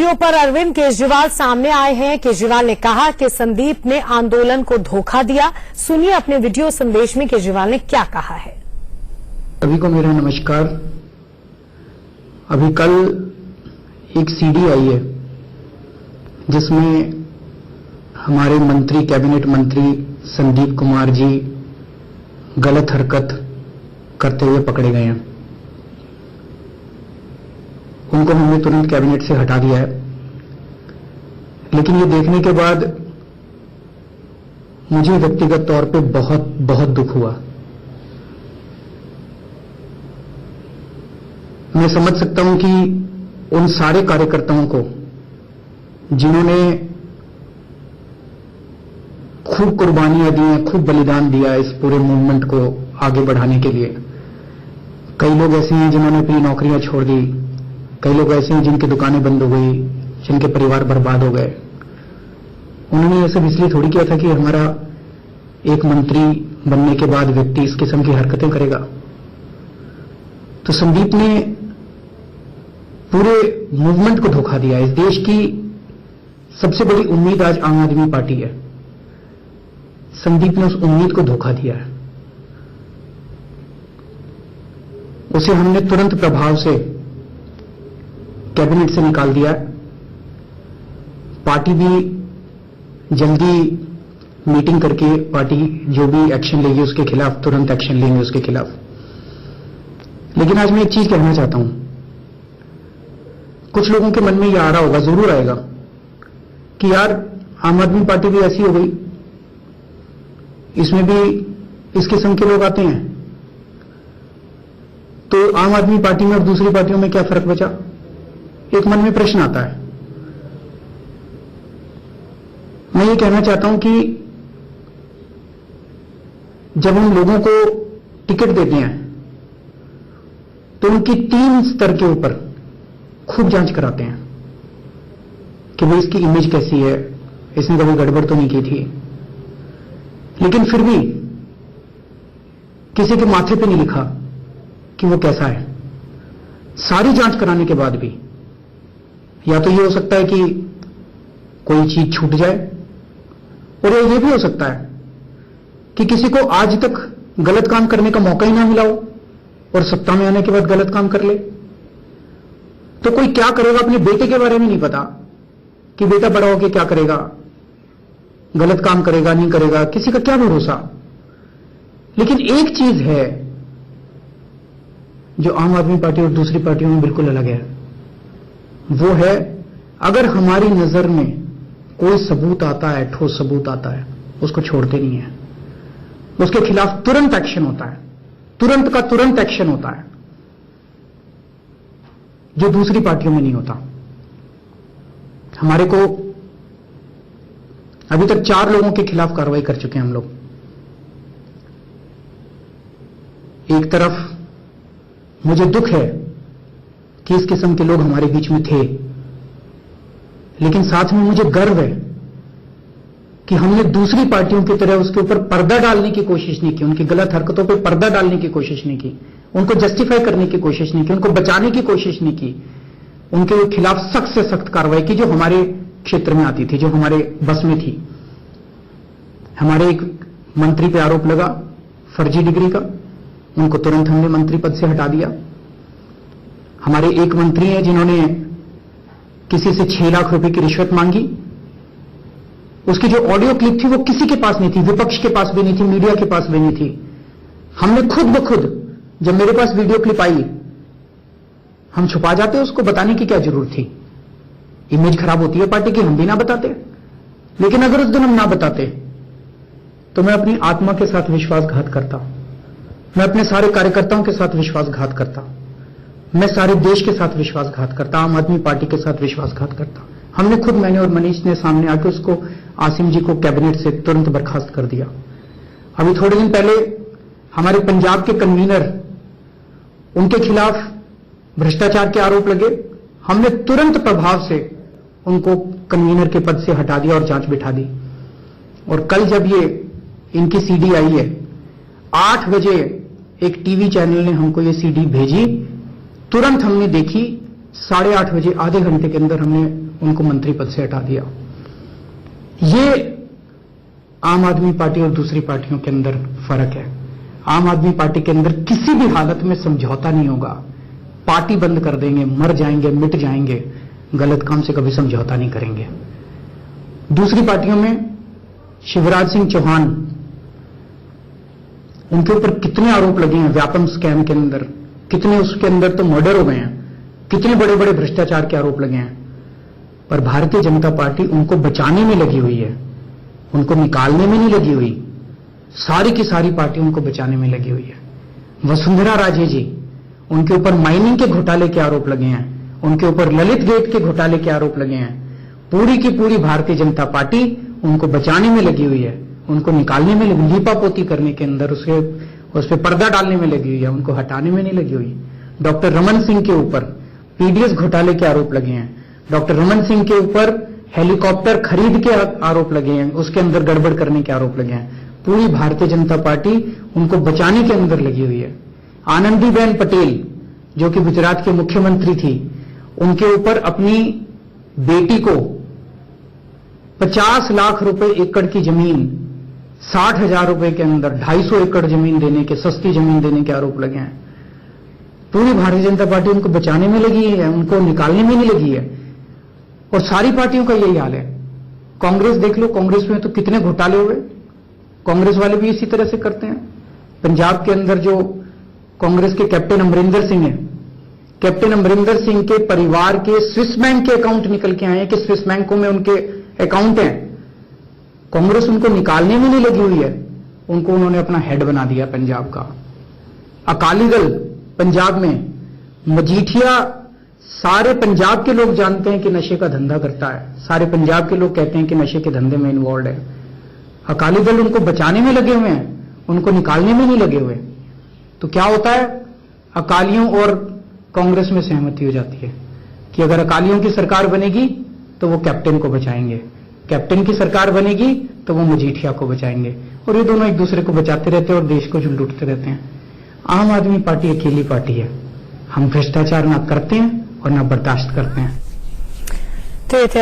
Video पर अरविंद केजरीवाल सामने आए हैं। केजरीवाल ने कहा कि संदीप ने आंदोलन को धोखा दिया। सुनिए अपने वीडियो संदेश में केजरीवाल ने क्या कहा है। सभी को मेरा नमस्कार। अभी कल एक सीडी आई है जिसमें हमारे मंत्री, कैबिनेट मंत्री संदीप कुमार जी गलत हरकत करते हुए पकड़े गए हैं। उनको हमने तुरंत कैबिनेट से हटा दिया है। लेकिन ये देखने के बाद मुझे व्यक्तिगत तौर पे बहुत दुख हुआ। मैं समझ सकता हूं कि उन सारे कार्यकर्ताओं को जिन्होंने खूब कुर्बानियां दी हैं, खूब बलिदान दिया इस पूरे मूवमेंट को आगे बढ़ाने के लिए। कई लोग ऐसे हैं जिन्होंने अपनी नौकरियां छोड़ दी, कई लोग ऐसे हैं जिनकी दुकानें बंद हो गई, जिनके परिवार बर्बाद हो गए। उन्होंने ये सब इसलिए थोड़ी किया था कि हमारा एक मंत्री बनने के बाद व्यक्ति इस किस्म की हरकतें करेगा। तो संदीप ने पूरे मूवमेंट को धोखा दिया। इस देश की सबसे बड़ी उम्मीद आज आम आदमी पार्टी है। संदीप ने उस उम्मीद को धोखा दिया है। उसे हमने तुरंत प्रभाव से कैबिनेट से निकाल दिया। पार्टी भी जल्दी मीटिंग करके पार्टी जो भी एक्शन लेगी उसके खिलाफ तुरंत एक्शन लेंगे उसके खिलाफ। लेकिन आज मैं एक चीज कहना चाहता हूं। कुछ लोगों के मन में यह आ रहा होगा, जरूर आएगा, कि यार आम आदमी पार्टी भी ऐसी हो गई, इसमें भी इस किस्म के लोग आते हैं, तो आम आदमी पार्टी में और दूसरी पार्टियों में क्या फर्क बचा? एक मन में प्रश्न आता है। मैं ये कहना चाहता हूं कि जब हम लोगों को टिकट देते हैं तो उनकी 3 स्तर के ऊपर खूब जांच कराते हैं कि भाई इसकी इमेज कैसी है, इसने कभी गड़बड़ तो नहीं की थी। लेकिन फिर भी किसी के माथे पे नहीं लिखा कि वो कैसा है। सारी जांच कराने के बाद भी या तो ये हो सकता है कि कोई चीज छूट जाए, और ये भी हो सकता है कि किसी को आज तक गलत काम करने का मौका ही ना मिला हो और सत्ता में आने के बाद गलत काम कर ले। तो कोई क्या करेगा, अपने बेटे के बारे में नहीं पता कि बेटा बड़ा होकर क्या करेगा, गलत काम करेगा नहीं करेगा, किसी का क्या भरोसा। लेकिन एक चीज है जो आम आदमी पार्टी और दूसरी पार्टियों में बिल्कुल अलग है। वो है, अगर हमारी नजर में कोई सबूत आता है, ठोस सबूत आता है, उसको छोड़ते नहीं है। उसके खिलाफ तुरंत एक्शन होता है, तुरंत का तुरंत एक्शन होता है, जो दूसरी पार्टियों में नहीं होता। हमारे को अभी तक 4 लोगों के खिलाफ कार्रवाई कर चुके हैं हम लोग। एक तरफ मुझे दुख है कि इस किस्म के लोग हमारे बीच में थे, लेकिन साथ में मुझे गर्व है कि हमने दूसरी पार्टियों की तरह उसके ऊपर पर्दा डालने की कोशिश नहीं की, उनकी गलत हरकतों पर पर्दा डालने की कोशिश नहीं की, उनको जस्टिफाई करने की कोशिश नहीं की, उनको बचाने की कोशिश नहीं की। उनके खिलाफ सख्त से सख्त कार्रवाई की जो हमारे क्षेत्र में आती थी, जो हमारे बस में थी। हमारे एक मंत्री पे आरोप लगा फर्जी डिग्री का, उनको तुरंत हमने मंत्री पद से हटा दिया। हमारे एक मंत्री हैं जिन्होंने किसी से 6 लाख रुपए की रिश्वत मांगी। उसकी जो ऑडियो क्लिप थी वो किसी के पास नहीं थी, विपक्ष के पास भी नहीं थी, मीडिया के पास भी नहीं थी। हमने खुद ब खुद, जब मेरे पास वीडियो क्लिप आई, हम छुपा जाते, उसको बताने की क्या जरूरत थी? इमेज खराब होती है पार्टी की, हम भी ना बताते। लेकिन अगर उस दिन हम ना बताते तो मैं अपनी आत्मा के साथ विश्वासघात करता, मैं अपने सारे कार्यकर्ताओं के साथ विश्वासघात करता, मैं सारे देश के साथ विश्वासघात करता, आम आदमी पार्टी के साथ विश्वासघात करता। हमने खुद, मैंने और मनीष ने सामने आके उसको, आसिम जी को कैबिनेट से तुरंत बर्खास्त कर दिया। अभी थोड़े दिन पहले हमारे पंजाब के कन्वीनर, उनके खिलाफ भ्रष्टाचार के आरोप लगे, हमने तुरंत प्रभाव से उनको कन्वीनर के पद से हटा दिया और जांच बिठा दी। और कल जब ये इनकी सीडी आई है, 8 बजे एक टीवी चैनल ने हमको ये सीडी भेजी, तुरंत हमने देखी, 8:30 बजे आधे घंटे के अंदर हमने उनको मंत्री पद से हटा दिया। ये आम आदमी पार्टी और दूसरी पार्टियों के अंदर फर्क है। आम आदमी पार्टी के अंदर किसी भी हालत में समझौता नहीं होगा। पार्टी बंद कर देंगे, मर जाएंगे, मिट जाएंगे, गलत काम से कभी समझौता नहीं करेंगे। दूसरी पार्टियों में शिवराज सिंह चौहान, उनके ऊपर कितने आरोप लगे हैं व्यापम स्कैम के अंदर, कितने उसके अंदर तो मर्डर हो गए हैं, कितने बड़े बड़े भ्रष्टाचार के आरोप लगे हैं, पर भारतीय जनता पार्टी उनको बचाने में लगी हुई है, उनको निकालने में नहीं लगी हुई। सारी की सारी पार्टी उनको बचाने में लगी हुई है। वसुंधरा राजे जी, उनके ऊपर माइनिंग के घोटाले के आरोप लगे हैं, उनके ऊपर ललित गेट के घोटाले के आरोप लगे हैं। पूरी की पूरी भारतीय जनता पार्टी उनको बचाने में लगी हुई है, उनको निकालने में, लीपापोती करने के अंदर उस पर पर्दा डालने में लगी हुई है, उनको हटाने में नहीं लगी हुई। डॉक्टर रमन सिंह के ऊपर पीडीएस घोटाले के आरोप लगे हैं, डॉक्टर रमन सिंह के ऊपर हेलीकॉप्टर खरीद के आरोप लगे हैं, उसके अंदर गड़बड़ करने के आरोप लगे हैं। पूरी भारतीय जनता पार्टी उनको बचाने के अंदर लगी हुई है। आनंदीबेन पटेल, जो कि गुजरात के मुख्यमंत्री थी, उनके ऊपर अपनी बेटी को 50 लाख रुपए एकड़ की जमीन 60,000 रुपए के अंदर 250 एकड़ जमीन देने के, सस्ती जमीन देने के आरोप लगे हैं। पूरी भारतीय जनता पार्टी उनको बचाने में लगी है, उनको निकालने में नहीं लगी है। और सारी पार्टियों का यही हाल है। कांग्रेस देख लो, कांग्रेस में तो कितने घोटाले हुए, कांग्रेस वाले भी इसी तरह से करते हैं। पंजाब के अंदर जो कांग्रेस के कैप्टन अमरिंदर सिंह है, कैप्टन अमरिंदर सिंह के परिवार के स्विस बैंक के अकाउंट निकल के आए हैं कि स्विस बैंकों में उनके अकाउंट हैं। कांग्रेस उनको निकालने में नहीं लगी हुई है, उनको उन्होंने अपना हेड बना दिया पंजाब का। अकाली दल पंजाब में, मजीठिया, सारे पंजाब के लोग जानते हैं कि नशे का धंधा करता है, सारे पंजाब के लोग कहते हैं कि नशे के धंधे में इन्वॉल्व है। अकाली दल उनको बचाने में लगे हुए हैं, उनको निकालने में नहीं लगे हुए। तो क्या होता है, अकालियों और कांग्रेस में सहमति हो जाती है कि अगर अकालियों की सरकार बनेगी तो वो कैप्टन को बचाएंगे, कैप्टन की सरकार बनेगी तो वो मजीठिया को बचाएंगे, और ये दोनों एक दूसरे को बचाते रहते हैं और देश को लूटते रहते हैं। आम आदमी पार्टी अकेली पार्टी है। हम भ्रष्टाचार ना करते हैं और ना बर्दाश्त करते हैं। तो